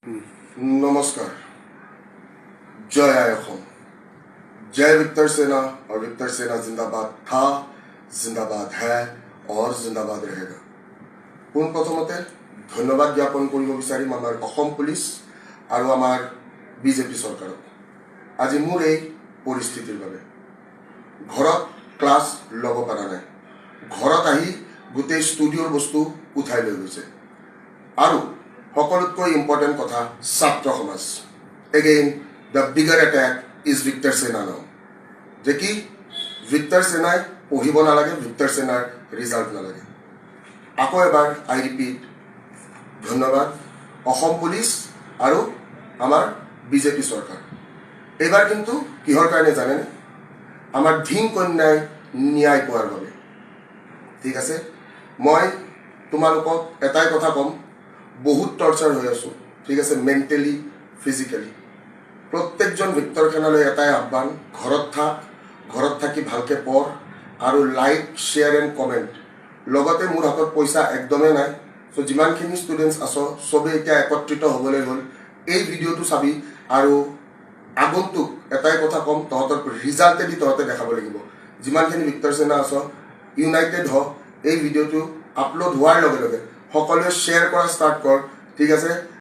नमस्कार। जय आय अखम। जय विक्टर सेना और विक्टर सेना जिंदाबाद था, जिंदाबाद है और जिंदाबाद रहेगा। पोन प्रथमते धन्यवाद ज्ञापन কৰিব বিচাৰিম আমাৰ অসম পুলিচ আৰু আমাৰ বিজেপি চৰকাৰক। আজি মোৰ এই পৰিস্থিতিৰ বাবে ঘৰত ক্লাছ ল'ব পৰা নাই, ঘৰত আহি গোটেই ষ্টুডিঅ'ৰ বস্তু উঠাই লৈ গৈছে। আৰু সকলোতকৈ ইম্পৰ্টেণ্ট কথা ছাত্ৰ সমাজ। Again the bigger attack is Victor সেনা নাও, যে কি ভিক্টৰ সেনাই পঢ়িব নালাগে, ভিক্টৰ সেনাৰ ৰিজাল্ট নালাগে। আকৌ এবাৰ আই ৰিপিট, ধন্যবাদ অসম পুলিচ আৰু আমাৰ বিজেপি চৰকাৰ। এইবাৰ কিন্তু কিহৰ কাৰণে জানেনে? আমাৰ ধিং কন্যাই ন্যায় পোৱাৰ বাবে। ঠিক আছে, মই তোমালোকক এটাই কথা ক'ম, বহুত টৰ্চাৰ হৈ আছোঁ। ঠিক আছে, মেণ্টেলি ফিজিকেলি। প্ৰত্যেকজন ভিক্টৰ সেনালৈ এটাই আহ্বান, ঘৰত থাক, ঘৰত থাকি ভালকৈ পঢ় আৰু লাইক শ্বেয়াৰ এণ্ড কমেণ্ট। লগতে মোৰ হাতত পইচা একদমেই নাই, চ' যিমানখিনি ষ্টুডেণ্টছ আছ চবেই এতিয়া একত্ৰিত হ'বলৈ হ'ল। এই ভিডিঅ'টো চাবি আৰু আগন্তুক এটাই কথা ক'ম, তহঁতৰ ৰিজাল্টেদি তহঁতে দেখাব লাগিব। যিমানখিনি ভিক্টৰ সেনা আছ ইউনাইটেড হ। এই ভিডিঅ'টো আপলোড হোৱাৰ লগে লগে সকলোৱে শ্বেয়াৰ কৰা ষ্টাৰ্ট কৰ। ঠিক আছে।